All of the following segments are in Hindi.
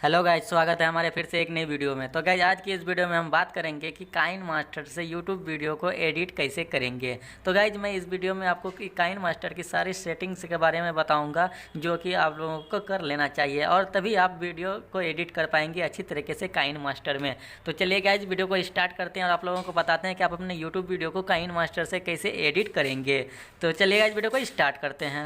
हेलो गाइज, स्वागत है हमारे फिर से एक नई वीडियो में। तो गाइज आज की इस वीडियो में हम बात करेंगे कि काइनमास्टर से यूट्यूब वीडियो को एडिट कैसे करेंगे। तो गाइज मैं इस वीडियो में आपको काइनमास्टर की सारी सेटिंग्स के बारे में बताऊंगा जो कि आप लोगों को कर लेना चाहिए और तभी आप वीडियो को एडिट कर पाएंगे अच्छी तरीके से काइनमास्टर में। तो चलिए गाइज वीडियो को स्टार्ट करते हैं और आप लोगों को बताते हैं कि आप अपने यूट्यूब वीडियो को काइनमास्टर से कैसे एडिट करेंगे। तो चलिए गाइज वीडियो को स्टार्ट करते हैं।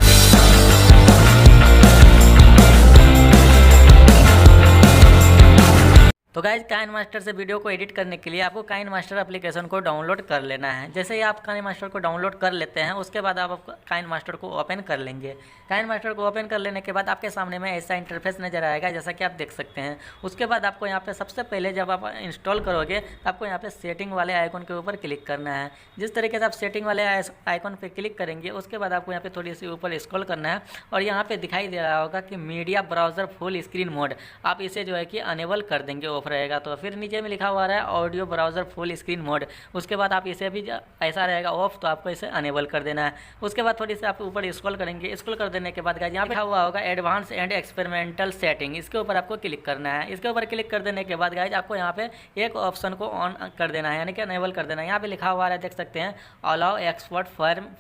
तो गाइज काइनमास्टर से वीडियो को एडिट करने के लिए आपको काइनमास्टर एप्लीकेशन को डाउनलोड कर लेना है। जैसे ही आप काइनमास्टर को डाउनलोड कर लेते हैं उसके बाद आप काइनमास्टर को ओपन कर लेंगे। काइनमास्टर को ओपन कर लेने के बाद आपके सामने में ऐसा इंटरफेस नजर आएगा जैसा कि आप देख सकते हैं। उसके बाद आपको यहाँ पे सबसे पहले जब आप इंस्टॉल करोगे तो आपको यहाँ पे सेटिंग वाले आइकन के ऊपर क्लिक करना है। जिस तरीके से आप सेटिंग वाले आइकन पर क्लिक करेंगे उसके बाद आपको यहाँ पे थोड़ी सी ऊपर स्क्रॉल करना है और यहाँ पे दिखाई दे रहा होगा कि media browser full screen mode, आप इसे जो है कि अनेबल कर देंगे, ऑफ रहेगा। तो फिर नीचे में लिखा हुआ रहा है audio browser full screen mode, उसके बाद आप इसे भी ऐसा रहेगा ऑफ, तो आपको इसे अनेबल कर देना है। उसके बाद थोड़ी सी आप ऊपर स्क्रॉल करेंगे। स्क्रॉल कर देने के बाद गाइस यहाँ पे लिखा हुआ होगा एडवांस एंड एक्सपेरिमेंटल सेटिंग, इसके ऊपर आपको क्लिक करना है। इसके ऊपर क्लिक कर देने के बाद गाइस आपको यहाँ पे एक ऑप्शन को ऑन कर देना है, यानी कि अनेबल कर देना है। यहाँ पे लिखा हुआ है, देख सकते हैं, allow export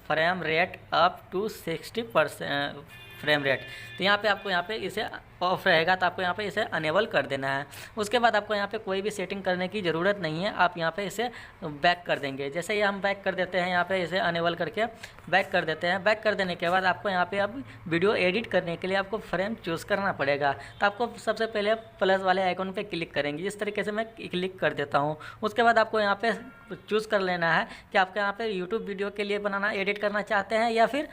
frame rate up to 60% frame rate. तो यहाँ पे आपको यहाँ पे इसे ऑफ रहेगा, तो आपको यहाँ पे इसे अनेबल कर देना है। उसके बाद आपको यहाँ पे कोई भी सेटिंग करने की ज़रूरत नहीं है, आप यहाँ पे इसे बैक कर देंगे। जैसे ही हम बैक कर देते हैं, यहाँ पे इसे अनेबल करके बैक कर देते हैं। बैक कर देने के बाद आपको यहाँ पे अब वीडियो एडिट करने के लिए आपको फ्रेम चूज़ करना पड़ेगा। तो आपको सबसे पहले प्लस वाले आइकन पे क्लिक करेंगे, इस तरीके से मैं क्लिक कर देता हूँ। उसके बाद आपको यहाँ पे चूज़ कर लेना है कि आपके यहाँ पे यूट्यूब वीडियो के लिए बनाना एडिट करना चाहते हैं या फिर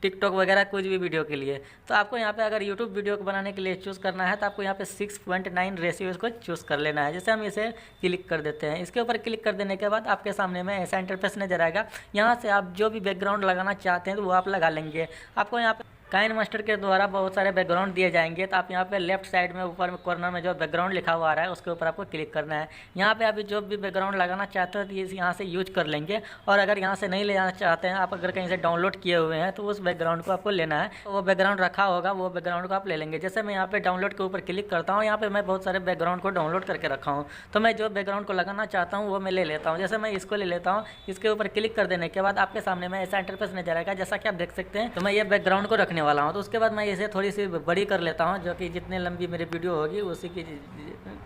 टिकटॉक वगैरह कुछ भी वीडियो के लिए। तो आपको यहाँ पे अगर यूट्यूब वीडियो को बनाने के लिए चूज़ करना है तो आपको यहाँ पे 6:9 रेशियो इसको चूज़ कर लेना है। जैसे हम इसे क्लिक कर देते हैं, इसके ऊपर क्लिक कर देने के बाद आपके सामने में ऐसा इंटरफेस नजर आएगा। यहाँ से आप जो भी बैकग्राउंड लगाना चाहते हैं तो वो आप लगा लेंगे। आपको यहाँ पे काइनमास्टर के द्वारा बहुत सारे बैकग्राउंड दिए जाएंगे, तो आप यहाँ पे लेफ्ट साइड में ऊपर में कॉर्नर में जो बैकग्राउंड लिखा हुआ आ रहा है उसके ऊपर आपको क्लिक करना है। यहाँ पे अभी जो भी बैकग्राउंड लगाना चाहते हो तो ये यहाँ से यूज कर लेंगे, और अगर यहाँ से नहीं ले जाना चाहते हैं, आप अगर कहीं से डाउनलोड किए हुए हैं तो उस बैकग्राउंड को आपको लेना है। तो वो बैकग्राउंड रखा होगा, वो बैकग्राउंड को आप ले लेंगे। जैसे मैं यहाँ पे डाउनलोड के ऊपर क्लिक करता हूँ, यहाँ पे मैं बहुत सारे बैकग्राउंड को डाउनलोड करके रखा हूँ, तो मैं जो बैकग्राउंड को लगाना चाहता हूँ वो मैं ले लेता हूँ। जैसे मैं इसको ले लेता हूँ, इसके ऊपर क्लिक कर देने के बाद आपके सामने में ऐसा इंटरफेस नजर आएगा जैसा कि आप देख सकते हैं। तो मैं ये बैकग्राउंड को रखने वाला हूँ, तो उसके बाद मैं इसे थोड़ी सी बड़ी कर लेता हूँ, जो कि जितनी लंबी मेरी वीडियो होगी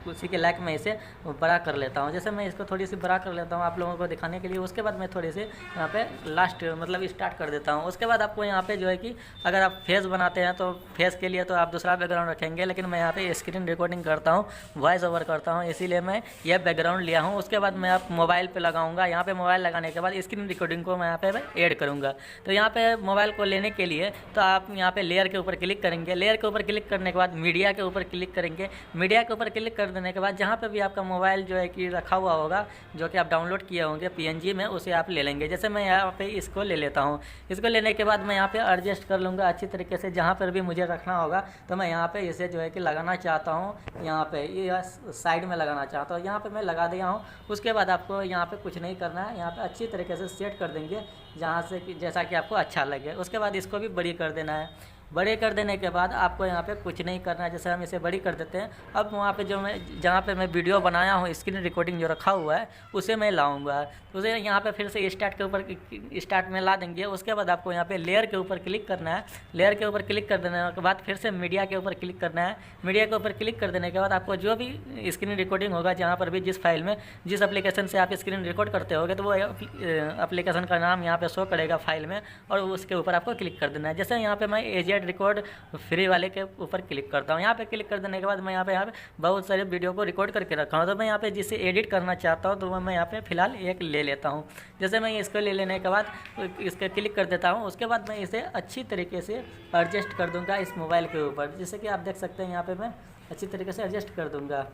उसी के लायक मैं इसे बड़ा कर लेता हूँ। जैसे मैं इसको थोड़ी सी बड़ा कर लेता हूँ आप लोगों को दिखाने के लिए। उसके बाद मैं थोड़ी सी यहाँ पे लास्ट मतलब स्टार्ट कर देता हूँ। उसके बाद आपको यहाँ पे जो है कि अगर आप फेस बनाते हैं तो फेस के लिए तो आप दूसरा बैकग्राउंड रखेंगे, लेकिन मैं यहाँ पे स्क्रीन रिकॉर्डिंग करता हूँ, वॉइस ओवर करता हूँ, इसीलिए मैं यह बैकग्राउंड लिया हूँ। उसके बाद मैं आप मोबाइल पर लगाऊंगा। यहाँ पे मोबाइल लगाने के बाद स्क्रीन रिकॉर्डिंग को मैं यहाँ पे ऐड करूँगा। तो यहाँ पे मोबाइल को लेने के लिए तो आप यहाँ पे लेयर के ऊपर क्लिक करेंगे। लेयर के ऊपर क्लिक करने के बाद मीडिया के ऊपर क्लिक करेंगे। मीडिया के ऊपर क्लिक कर देने के बाद जहाँ पे भी आपका मोबाइल जो है कि रखा हुआ होगा, जो कि आप डाउनलोड किए होंगे PNG में, उसे आप ले लेंगे। जैसे मैं यहाँ पे इसको ले लेता हूँ। इसको लेने के बाद मैं यहाँ पे एडजस्ट कर लूँगा अच्छी तरीके से। जहाँ पर भी मुझे रखना होगा तो मैं यहाँ पे इसे जो है कि लगाना चाहता हूँ, यहाँ पे ये साइड में लगाना चाहता हूँ, यहाँ पे मैं लगा दिया हूँ। उसके बाद आपको यहाँ पे कुछ नहीं करना है, यहाँ पे अच्छी तरीके से सेट कर देंगे जहाँ से कि जैसा कि आपको अच्छा लगे। उसके बाद इसको भी बड़ी कर देना है। बड़े कर देने के बाद आपको यहाँ पे कुछ नहीं करना है। जैसे हम इसे बड़ी कर देते हैं, अब वहाँ पे जो मैं जहाँ पे मैं वीडियो बनाया हूँ, स्क्रीन रिकॉर्डिंग जो रखा हुआ है, उसे मैं लाऊंगा। तो उसे यहाँ पे फिर से स्टार्ट के ऊपर स्टार्ट में ला देंगे। उसके बाद आपको यहाँ पे लेयर के ऊपर क्लिक करना है। लेयर के ऊपर क्लिक कर देने के बाद फिर से मीडिया के ऊपर क्लिक करना है। मीडिया के ऊपर क्लिक कर देने के बाद आपको जो भी स्क्रीन रिकॉर्डिंग होगा, जहाँ पर भी जिस फाइल में जिस एप्लीकेशन से आप स्क्रीन रिकॉर्ड करते होगे, तो वो एप्लीकेशन का नाम यहाँ पे शो करेगा फाइल में, और उसके ऊपर आपको क्लिक कर देना है। जैसे यहाँ पे मैं AZ रिकॉर्ड फ्री वाले के ऊपर क्लिक करता हूँ। यहाँ पे क्लिक कर देने के बाद मैं यहाँ पे बहुत सारे वीडियो को रिकॉर्ड करके रखा हूँ, तो मैं यहाँ पे जिसे एडिट करना चाहता हूँ तो मैं यहाँ पे फिलहाल एक ले लेता हूँ। जैसे मैं इसको ले लेने के बाद इसके क्लिक कर देता हूँ। उसके बाद मैं इसे अच्छी तरीके से एडजस्ट कर दूँगा इस मोबाइल के ऊपर। जैसे कि आप देख सकते हैं, यहाँ पे मैं अच्छी तरीके से एडजस्ट कर दूँगा।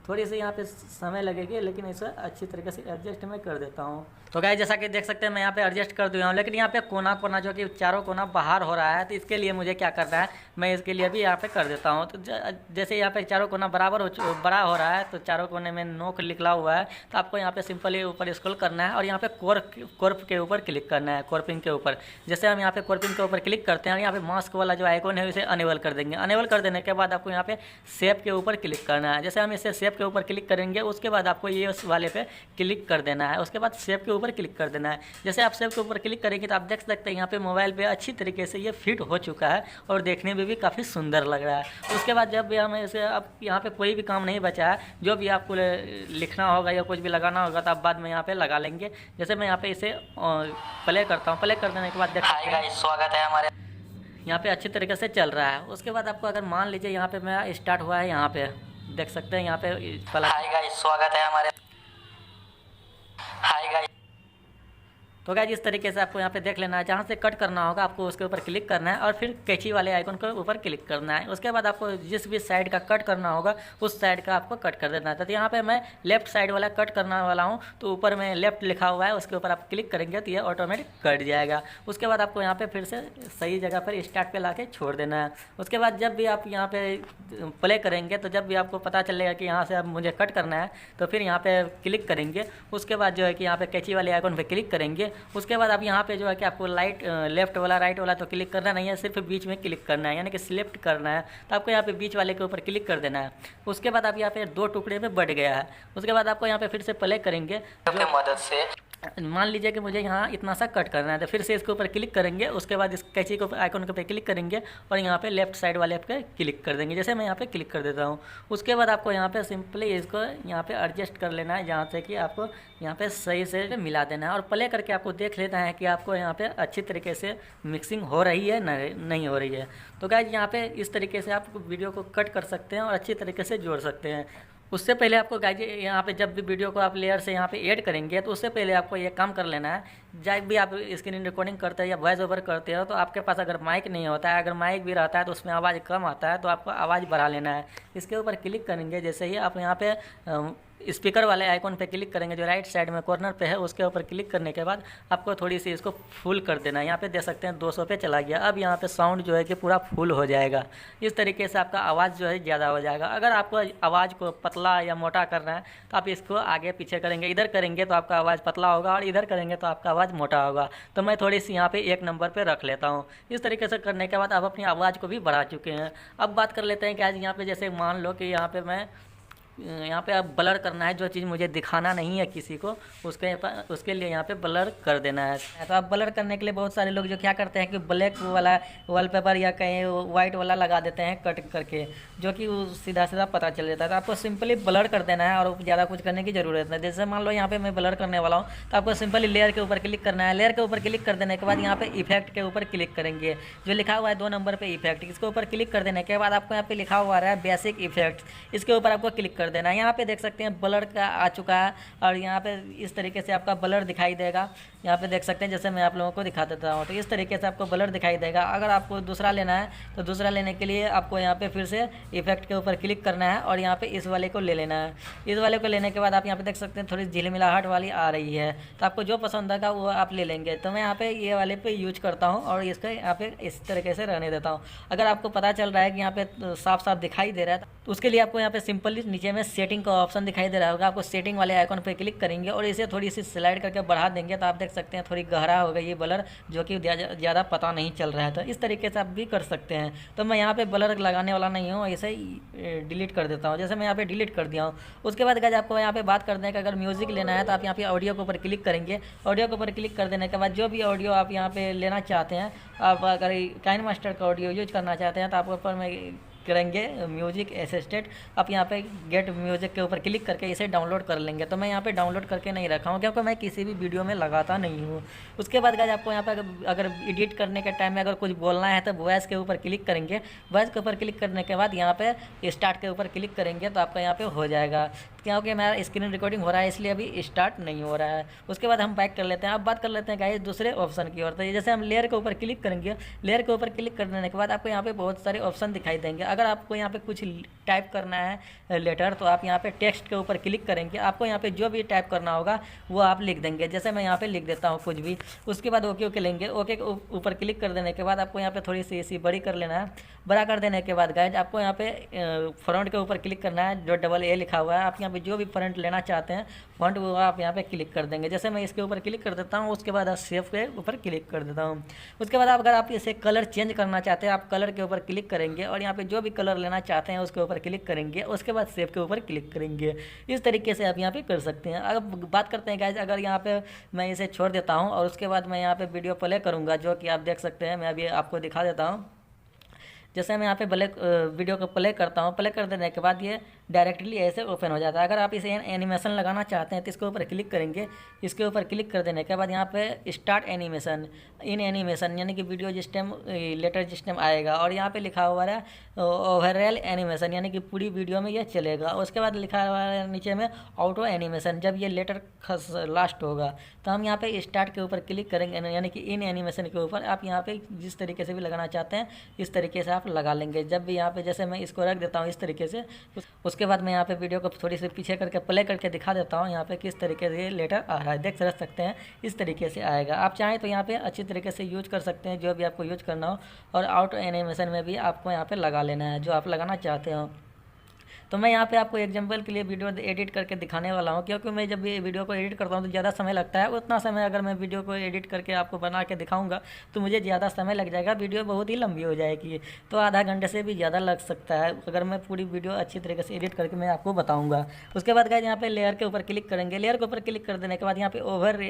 थोड़ी सी यहाँ पे समय लगेगी, लेकिन इसे अच्छी तरीके से एडजस्ट मैं कर देता हूँ। तो गाइस जैसा कि देख सकते हैं मैं यहाँ पे एडजस्ट कर दिया हूँ, लेकिन यहाँ पे कोना कोना जो कि चारों कोना बाहर हो रहा है, तो इसके लिए मुझे क्या करना है, मैं इसके लिए भी यहाँ पे कर देता हूँ। तो जैसे यहाँ पे चारों कोना बड़ा हो रहा है, तो चारों कोने में नोक निकला हुआ है, तो आपको यहाँ पे सिंपली ऊपर स्क्रॉल करना है और यहाँ पे कॉर्प के ऊपर क्लिक करना है, कॉर्पिंग के ऊपर। जैसे हम यहाँ पे कॉर्पिंग के ऊपर क्लिक करते हैं और यहाँ पे मास्क वाला जो आइकॉन है उसे अनेबल कर देंगे। अनेबल कर देने के बाद आपको यहाँ पे शेप के ऊपर क्लिक करना है। जैसे हम इसे शेप के ऊपर क्लिक करेंगे, उसके बाद आपको ये उस वाले पे क्लिक कर देना है, उसके बाद शेप के ऊपर क्लिक कर देना है। जैसे आप शेप के ऊपर क्लिक करेंगे तो आप देख सकते हैं यहाँ पे मोबाइल पे अच्छी तरीके से ये फिट हो चुका है और देखने में भी काफ़ी सुंदर लग रहा है। उसके बाद जब भी हम इसे, अब यहाँ पे कोई भी काम नहीं बचा है, जो भी आपको लिखना होगा या कुछ भी लगाना होगा तो आप बाद में यहाँ पे लगा लेंगे। जैसे मैं यहाँ पे इसे प्ले करता हूँ, प्ले कर देने के बाद देख सकते हैं स्वागत है हमारे, यहाँ पे अच्छी तरीके से चल रहा है। उसके बाद आपको अगर मान लीजिए यहाँ पे मेरा स्टार्ट हुआ है, यहाँ पे देख सकते हैं यहाँ पे हाय गाइस स्वागत है हमारे, हाय गाइस। तो गाइस इस तरीके से आपको यहाँ पे देख लेना है, जहाँ से कट करना होगा आपको उसके ऊपर क्लिक करना है और फिर कैंची वाले आइकन के ऊपर क्लिक करना है। उसके बाद आपको जिस भी साइड का कट करना होगा उस साइड का आपको कट कर देना है। तो यहाँ पे मैं लेफ्ट साइड वाला कट करने वाला हूँ, तो ऊपर में लेफ्ट लिखा हुआ है, उसके ऊपर आप क्लिक करेंगे तो ये ऑटोमेटिक कट जाएगा। उसके बाद आपको यहाँ पे फिर से सही जगह पर स्टार्ट पे ला के छोड़ देना है। उसके बाद जब भी आप यहाँ पे प्ले करेंगे, तो जब भी आपको पता चलेगा कि यहाँ से अब मुझे कट करना है, तो फिर यहाँ पे क्लिक करेंगे। उसके बाद जो है कि यहाँ पे कैंची वाले आइकन पे क्लिक करेंगे। उसके बाद आप यहाँ पे जो है कि आपको लेफ्ट वाला राइट वाला तो क्लिक करना नहीं है, सिर्फ बीच में क्लिक करना है, यानी कि सिलेक्ट करना है। तो आपको यहाँ पे बीच वाले के ऊपर क्लिक कर देना है। उसके बाद आप यहाँ पे 2 टुकड़े में बढ़ गया है। उसके बाद आपको यहाँ पे फिर से प्ले करेंगे मदद से, मान लीजिए कि मुझे यहाँ इतना सा कट करना है, तो फिर से इसके ऊपर क्लिक करेंगे। उसके बाद इस कैंची को आइकन पे क्लिक करेंगे और यहाँ पे लेफ्ट साइड वाले पे क्लिक कर देंगे। जैसे मैं यहाँ पे क्लिक कर देता हूँ। उसके बाद आपको यहाँ पे सिंपली इसको यहाँ पे एडजस्ट कर लेना है, जहाँ से कि आपको यहाँ पे सही से मिला देना है और प्ले करके आपको देख लेना है कि आपको यहाँ पे अच्छी तरीके से मिक्सिंग हो रही है नहीं हो रही है। तो गाइस यहाँ पे इस तरीके से आप वीडियो को कट कर सकते हैं और अच्छी तरीके से जोड़ सकते हैं। उससे पहले आपको गाइस यहाँ पे जब भी वीडियो को आप लेयर से यहाँ पे ऐड करेंगे, तो उससे पहले आपको ये काम कर लेना है। जब भी आप स्क्रीन रिकॉर्डिंग करते हैं या वॉइस ओवर करते हो, तो आपके पास अगर माइक नहीं होता है, अगर माइक भी रहता है तो उसमें आवाज़ कम आता है, तो आपको आवाज़ बढ़ा लेना है। इसके ऊपर क्लिक करेंगे, जैसे ही आप यहाँ पे स्पीकर वाले आइकॉन पे क्लिक करेंगे जो राइट साइड में कॉर्नर पे है, उसके ऊपर क्लिक करने के बाद आपको थोड़ी सी इसको फुल कर देना है। यहाँ पे देख सकते हैं 200 पे चला गया। अब यहाँ पे साउंड जो है कि पूरा फुल हो जाएगा। इस तरीके से आपका आवाज़ जो है ज़्यादा हो जाएगा। अगर आपको आवाज़ को पतला या मोटा करना है तो आप इसको आगे पीछे करेंगे, इधर करेंगे तो आपका आवाज़ पतला होगा और इधर करेंगे तो आपका आवाज़ मोटा होगा। तो मैं थोड़ी सी यहाँ पे 1 नंबर पर रख लेता हूँ। इस तरीके से करने के बाद आप अपनी आवाज़ को भी बढ़ा चुके हैं। अब बात कर लेते हैं कि आज यहाँ पे जैसे मान लो कि यहाँ पे मैं यहाँ पे आप ब्लर करना है, जो चीज़ मुझे दिखाना नहीं है किसी को, उसके लिए यहाँ पे ब्लर कर देना है। तो आप ब्लर करने के लिए बहुत सारे लोग जो क्या करते हैं कि ब्लैक वाला वॉलपेपर या कहीं वाइट वाला लगा देते हैं कट करके, जो कि सीधा सीधा पता चल जाता है। तो आपको सिंपली ब्लर कर देना है और ज़्यादा कुछ करने की ज़रूरत नहीं। जैसे मान लो यहाँ पे मैं ब्लर करने वाला हूँ, तो आपको सिंपली लेयर के ऊपर क्लिक करना है। लेयर के ऊपर क्लिक कर देने के बाद यहाँ पे इफेक्ट के ऊपर क्लिक करेंगे, जो लिखा हुआ है 2 नंबर पे इफेक्ट, इसके ऊपर क्लिक कर देने के बाद आपको यहाँ पे लिखा हुआ है बेसिक इफेक्ट, इसके ऊपर आपको क्लिक कर देना है। यहाँ पे देख सकते हैं ब्लर का आ चुका है और यहाँ पे इस तरीके से आपका ब्लर दिखाई देगा। यहाँ पे देख सकते हैं, जैसे मैं आप लोगों को दिखा देता हूँ, तो इस तरीके से आपको ब्लर दिखाई देगा। अगर आपको दूसरा लेना है तो दूसरा लेने के लिए आपको यहाँ पे फिर से इफेक्ट के ऊपर क्लिक करना है और यहाँ पे इस वाले को ले लेना है। इस वाले को लेने के बाद आप यहाँ पे देख सकते हैं थोड़ी झिलमिलाहट वाली आ रही है, तो आपको जो पसंद आएगा वो आप ले लेंगे। तो मैं यहाँ पे ये वाले पे यूज करता हूँ और इसको यहाँ पे इस तरीके से रहने देता हूँ। अगर आपको पता चल रहा है कि यहाँ पे साफ साफ दिखाई दे रहा है, तो उसके लिए आपको यहाँ पे सिंपली नीचे में सेटिंग का ऑप्शन दिखाई दे रहा होगा, आपको सेटिंग वाले आइकन पे क्लिक करेंगे और इसे थोड़ी सी स्लाइड करके बढ़ा देंगे, तो आप देख सकते हैं थोड़ी गहरा हो गई ये ब्लर, जो कि ज़्यादा पता नहीं चल रहा है। तो इस तरीके से आप भी कर सकते हैं। तो मैं यहाँ पे ब्लर लगाने वाला नहीं हूँ, ऐसे ही डिलीट कर देता हूँ। जैसे मैं यहाँ पे डिलीट कर दिया हूँ। उसके बाद गाइस आपको यहाँ पे बात कर दें कि अगर म्यूज़िक लेना है तो आप यहाँ पे ऑडियो के ऊपर क्लिक करेंगे। ऑडियो के ऊपर क्लिक कर देने के बाद जो भी ऑडियो आप यहाँ पे लेना चाहते हैं, आप अगर काइनमास्टर का ऑडियो यूज करना चाहते हैं तो आप ऊपर में करेंगे म्यूजिक असिस्टेंट, आप यहाँ पे गेट म्यूजिक के ऊपर क्लिक करके इसे डाउनलोड कर लेंगे। तो मैं यहाँ पे डाउनलोड करके नहीं रखा हूँ क्योंकि मैं किसी भी वीडियो में लगाता नहीं हूँ। उसके बाद गाइस आपको यहाँ पे अगर एडिट करने के टाइम में अगर कुछ बोलना है तो वॉइस के ऊपर क्लिक करेंगे। वॉइस के ऊपर क्लिक करने के बाद यहाँ पे स्टार्ट के ऊपर क्लिक करेंगे तो आपका यहाँ पे हो जाएगा। क्योंकि हमारा स्क्रीन रिकॉर्डिंग हो रहा है इसलिए अभी स्टार्ट नहीं हो रहा है। उसके बाद हम बैक कर लेते हैं। अब बात कर लेते हैं गाइस दूसरे ऑप्शन की ओर। तो जैसे हम लेयर के ऊपर क्लिक करेंगे, लेयर के ऊपर क्लिक करने के बाद आपको यहाँ पे बहुत सारे ऑप्शन दिखाई देंगे। अगर आपको यहाँ पे कुछ टाइप करना है लेटर, तो आप यहाँ पे टेक्स्ट के ऊपर क्लिक करेंगे। आपको यहाँ पे जो भी टाइप करना होगा वो आप लिख देंगे। जैसे मैं यहाँ पे लिख देता हूँ कुछ भी। उसके बाद ओके ओके लेंगे। ओके के ऊपर क्लिक कर देने के बाद आपको यहाँ पे थोड़ी सी ऐसी बड़ी कर लेना है। बड़ा कर देने के बाद गाइज आपको यहाँ पे फ्रंट के ऊपर क्लिक करना है, जो डबल ए लिखा हुआ है। आप यहाँ पे जो भी फ्रंट लेना चाहते हैं फॉन्ट, वो आप यहाँ पे क्लिक कर देंगे। जैसे मैं इसके ऊपर क्लिक कर देता हूँ, उसके बाद सेव के ऊपर क्लिक कर देता हूँ। उसके बाद अगर आप इसे कलर चेंज करना चाहते हैं, आप कलर के ऊपर क्लिक करेंगे और यहाँ पे जो भी कलर लेना चाहते हैं उसके ऊपर क्लिक करेंगे। उसके बाद सेव के ऊपर क्लिक करेंगे। इस तरीके से आप यहाँ पे कर सकते हैं। अब बात करते हैं गाइज, अगर यहाँ पे मैं इसे छोड़ देता हूँ और उसके बाद मैं यहाँ पे वीडियो प्ले करूँगा, जो कि आप देख सकते हैं। मैं अभी आपको दिखा देता हूँ। जैसे मैं यहाँ पे वीडियो को प्ले करता हूँ, प्ले कर देने के बाद ये डायरेक्टली ऐसे ओपन हो जाता है। अगर आप इसे एनिमेशन लगाना चाहते हैं तो इसके ऊपर क्लिक करेंगे। इसके ऊपर क्लिक कर देने के बाद यहाँ पे स्टार्ट एनिमेशन, इन एनिमेशन, यानी कि वीडियो जिस टाइम लेटर जिस टाइम आएगा, और यहाँ पे लिखा हुआ है ओवरऑल एनिमेशन, यानी कि पूरी वीडियो में ये चलेगा। उसके बाद लिखा हुआ है नीचे में ऑटो एनिमेशन, जब ये लेटर लास्ट होगा तो हम यहाँ पे स्टार्ट के ऊपर क्लिक करेंगे, यानी कि इन एनिमेशन के ऊपर आप यहाँ पे जिस तरीके से भी लगाना चाहते हैं इस तरीके से आप लगा लेंगे। जब भी यहाँ पे जैसे मैं इसको रख देता हूँ इस तरीके से, उसके बाद मैं यहाँ पे वीडियो को थोड़ी सी पीछे करके प्ले करके दिखा देता हूँ यहाँ पे किस तरीके से लेटर आ रहा है। देख सकते हैं इस तरीके से आएगा। आप चाहें तो यहाँ पे अच्छी तरीके से यूज कर सकते हैं, जो भी आपको यूज करना हो। और आउट एनिमेशन में भी आपको यहाँ पे लगा लेना है जो आप लगाना चाहते हो। तो मैं यहाँ पे आपको एग्जांपल के लिए वीडियो एडिट करके दिखाने वाला हूँ, क्योंकि मैं जब ये वीडियो को एडिट करता हूँ तो ज़्यादा समय लगता है। उतना समय अगर मैं वीडियो को एडिट करके आपको बना के दिखाऊंगा तो मुझे ज़्यादा समय लग जाएगा, वीडियो बहुत ही लंबी हो जाएगी। तो आधा घंटे से भी ज़्यादा लग सकता है अगर मैं पूरी वीडियो अच्छी तरीके से एडिट करके मैं आपको बताऊँगा। उसके बाद गाइस यहाँ पे लेयर के ऊपर क्लिक करेंगे। लेयर के ऊपर क्लिक कर देने के बाद यहाँ पे ओवरले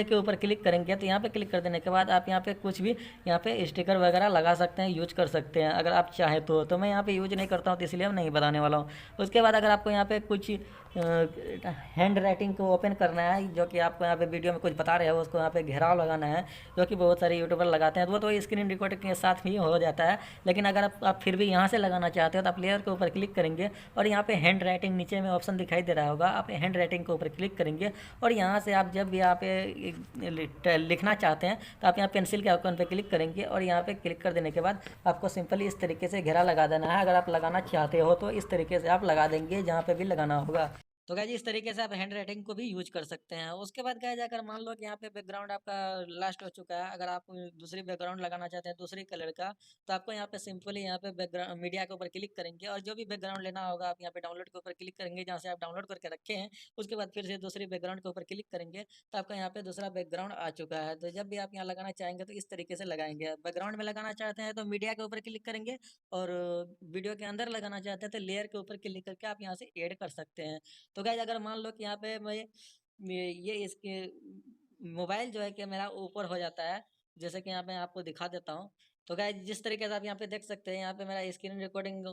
के ऊपर क्लिक करेंगे। तो यहाँ पे क्लिक कर देने के बाद आप यहाँ पे कुछ भी यहाँ पे स्टिकर वगैरह लगा सकते हैं, यूज कर सकते हैं अगर आप चाहें तो मैं यहाँ पे यूज नहीं करता हूँ तो इसलिए हम नहीं बताने वाला हूँ। उसके बाद अगर आपको यहाँ पे कुछ हैंड राइटिंग को ओपन करना है, जो कि आपको यहाँ पे वीडियो में कुछ बता रहे हो, उसको यहाँ पे घेराव लगाना है, जो कि बहुत सारे यूट्यूबर लगाते हैं। तो वो तो स्क्रीन रिकॉर्डिंग के साथ ही हो जाता है। लेकिन अगर आप फिर भी यहाँ से लगाना चाहते हो तो आप लेयर के ऊपर क्लिक करेंगे और यहाँ पे हैंड राइटिंग नीचे में ऑप्शन दिखाई दे रहा होगा। आप हैंड राइटिंग के ऊपर क्लिक करेंगे और यहाँ से आप जब भी यहाँ पे लिखना चाहते हैं तो आप यहाँ पेंसिल के आइकन पे क्लिक करेंगे और यहाँ पे क्लिक कर देने के बाद आपको सिंपली इस तरीके से घेरा लगा देना है। अगर आप लगाना चाहते हो तो इस तरीके से आप लगा देंगे जहाँ पे भी लगाना होगा। तो गाइज इस तरीके से आप हैंड राइटिंग को भी यूज कर सकते हैं। उसके बाद गाइज अगर मान लो कि यहाँ पे बैकग्राउंड आपका लास्ट हो चुका है, अगर आप दूसरी बैकग्राउंड लगाना चाहते हैं दूसरी कलर का, तो आपको यहाँ पे सिंपली यहाँ पे बैकग्राउंड मीडिया के ऊपर क्लिक करेंगे और जो भी बैकग्राउंड लेना होगा आप यहाँ पे डाउनलोड के ऊपर क्लिक करेंगे जहाँ से आप डाउनलोड करके रखे हैं। उसके बाद फिर से दूसरी बैकग्राउंड के ऊपर क्लिक करेंगे तो आपका यहाँ पे दूसरा बैकग्राउंड आ चुका है। तो जब भी आप यहाँ लगाना चाहेंगे तो इस तरीके से लगाएंगे। बैकग्राउंड में लगाना चाहते हैं तो मीडिया के ऊपर क्लिक करेंगे और वीडियो के अंदर लगाना चाहते हैं तो लेयर के ऊपर क्लिक करके आप यहाँ से ऐड कर सकते हैं। तो गाइज अगर मान लो कि यहाँ पे ये इसके मोबाइल जो है कि मेरा ऊपर हो जाता है, जैसे कि यहाँ पे आपको दिखा देता हूँ। तो गाइज जिस तरीके से आप यहाँ पे देख सकते हैं, यहाँ पे मेरा स्क्रीन रिकॉर्डिंग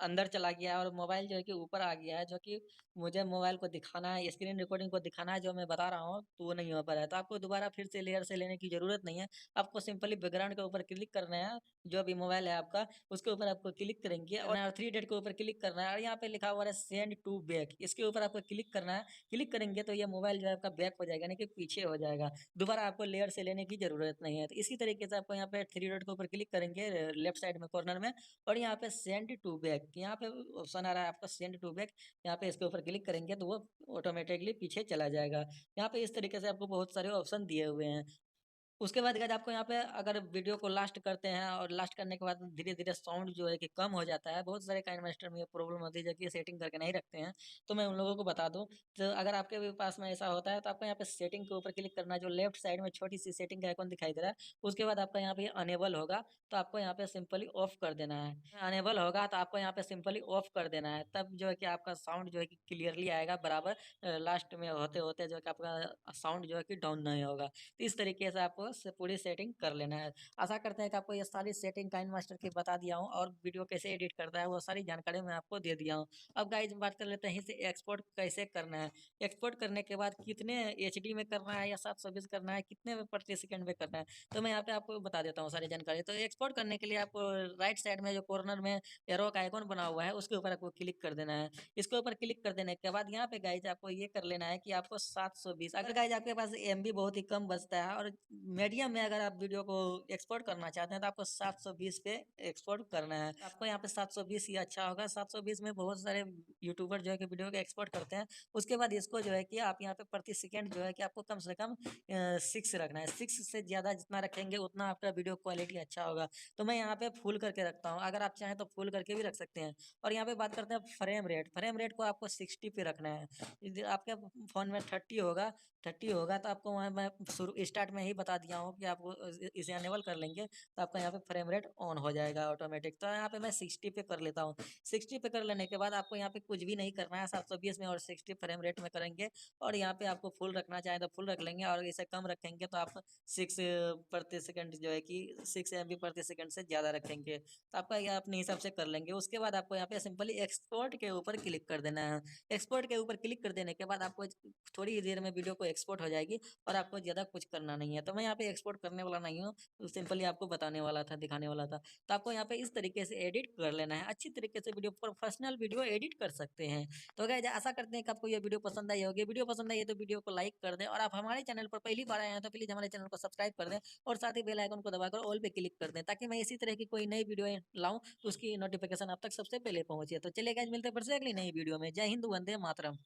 अंदर चला गया है और मोबाइल जो है कि ऊपर आ गया है, जो कि मुझे मोबाइल को दिखाना है, स्क्रीन रिकॉर्डिंग को दिखाना है जो मैं बता रहा हूँ, तो वो नहीं हो पा रहा है। तो आपको दोबारा फिर से लेयर से लेने की जरूरत नहीं है। आपको सिंपली बैकग्राउंड के ऊपर क्लिक करना है, जो भी मोबाइल है आपका उसके ऊपर आपको क्लिक करेंगे और थ्री डॉट के ऊपर क्लिक करना है और यहाँ पे लिखा हुआ है सेंड टू बैक, इसके ऊपर आपको क्लिक करना है। क्लिक करेंगे तो ये मोबाइल जो है आपका बैक हो जाएगा, यानी कि पीछे हो जाएगा। दोबारा आपको लेयर से लेने की जरूरत नहीं है। तो इसी तरीके से आपको यहाँ पे थ्री डॉट के ऊपर क्लिक करेंगे लेफ्ट साइड में कॉर्नर में और यहाँ पे सेंड टू बैक, यहाँ पे ऑप्शन आ रहा है आपका सेंड टू बैक, यहाँ पे इसके ऊपर क्लिक करेंगे तो वो ऑटोमेटिकली पीछे चला जाएगा। यहाँ पे इस तरीके से आपको बहुत सारे ऑप्शन दिए हुए हैं। उसके बाद गाइस आपको यहाँ पे अगर वीडियो को लास्ट करते हैं और लास्ट करने के बाद धीरे धीरे साउंड जो है कि कम हो जाता है, बहुत सारे काइन मास्टर में ये प्रॉब्लम होती है जो कि सेटिंग करके नहीं रखते हैं। तो मैं उन लोगों को बता दूं, तो अगर आपके भी पास में ऐसा होता है तो आपको यहाँ पे सेटिंग के ऊपर क्लिक करना है, जो लेफ्ट साइड में छोटी सी सेटिंग का आइकन दिखाई दे रहा है। उसके बाद आपका यहाँ पे अनेबल होगा तो आपको यहाँ पे सिंपली ऑफ कर देना है। अनेबल होगा तो आपको यहाँ पे सिंपली ऑफ कर देना है, तब जो है कि आपका साउंड जो है कि क्लियरली आएगा बराबर। लास्ट में होते होते जो है कि आपका साउंड जो है कि डाउन नहीं होगा। तो इस तरीके से आपको बस पूरी सेटिंग कर लेना है। आशा करते हैं कि आपको ये सारी सेटिंग काइन मास्टर की बता दिया हूँ और वीडियो कैसे एडिट करता है वो सारी जानकारी मैं आपको दे दिया हूँ। अब गाइस बात कर लेते हैं इसे एक्सपोर्ट कैसे करना है। एक्सपोर्ट करने के बाद कितने एचडी में करना है या 720 करना है, कितने प्रति सेकंड में करना है, तो मैं यहाँ पे आपको बता देता हूँ सारी जानकारी। तो एक्सपोर्ट करने के लिए आपको राइट साइड में जो कॉर्नर में एरो का आइकॉन बना हुआ है उसके ऊपर आपको क्लिक कर देना है। इसके ऊपर क्लिक कर देने के बाद यहाँ पे गाइज आपको ये कर लेना है कि आपको 720, अगर गाइज आपके पास एमबी बहुत ही कम बचता है और मीडियम में अगर आप वीडियो को एक्सपोर्ट करना चाहते हैं तो आपको 720 पे एक्सपोर्ट करना है। आपको यहाँ पे 720 ही अच्छा होगा। 720 में बहुत सारे यूट्यूबर जो है कि वीडियो को एक्सपोर्ट करते हैं। उसके बाद इसको जो है कि आप यहाँ पे प्रति सेकंड जो है कि आपको कम से कम 6 रखना है। 6 से ज़्यादा जितना रखेंगे उतना आपका वीडियो क्वालिटी अच्छा होगा। तो मैं यहाँ पे फुल करके रखता हूँ, अगर आप चाहें तो फुल करके भी रख सकते हैं। और यहाँ पे बात करते हैं फ्रेम रेट। फ्रेम रेट को आपको 60 पे रखना है। आपके फ़ोन में 30 होगा तो आपको वहाँ मैं शुरू स्टार्ट में ही बता दिया हूँ कि आपको इसे अनेबल कर लेंगे तो आपका यहाँ पे फ्रेम रेट ऑन हो जाएगा ऑटोमेटिक। तो यहाँ पे मैं 60 पे कर लेता हूँ। 60 पे कर लेने के बाद आपको यहाँ पे कुछ भी नहीं करना है। 720 में और 60 फ्रेम रेट में करेंगे और यहाँ पे आपको फुल रखना चाहे तो फुल रख लेंगे और इसे कम रखेंगे तो आप 6 प्रति सेकंड जो है कि 6 MB प्रति सेकंड से ज़्यादा रखेंगे तो आपका ये अपने हिसाब से कर लेंगे। उसके बाद आपको यहाँ पे सिंपली एक्सपोर्ट के ऊपर क्लिक कर देना है। एक्सपोर्ट के ऊपर क्लिक कर देने के बाद आपको थोड़ी ही देर में वीडियो को एक्सपोर्ट हो जाएगी और आपको ज़्यादा कुछ करना नहीं है। तो मैं यहाँ पे एक्सपोर्ट करने वाला नहीं हूँ, तो सिंपली आपको बताने वाला था, दिखाने वाला था। तो आपको यहाँ पे इस तरीके से एडिट कर लेना है। अच्छी तरीके से वीडियो, प्रोफेशनल वीडियो एडिट कर सकते हैं। तो गाइस आशा करते हैं कि आपको ये वीडियो पसंद आई होगी। वीडियो पसंद आई है तो वीडियो को लाइक कर दें और आप हमारे चैनल पर पहली बार आए हैं तो प्लीज़ हमारे चैनल को सब्सक्राइब कर दें और साथ ही बेल आइकन को दबाकर ऑल पे क्लिक कर दें ताकि मैं इसी तरह की कोई नई वीडियो लाऊं तो उसकी नोटिफिकेशन आप तक सबसे पहले पहुंचे। तो चलिए गाइस मिलते हैं फिर से अगली नई वीडियो में। जय हिंद, वंदे मातरम।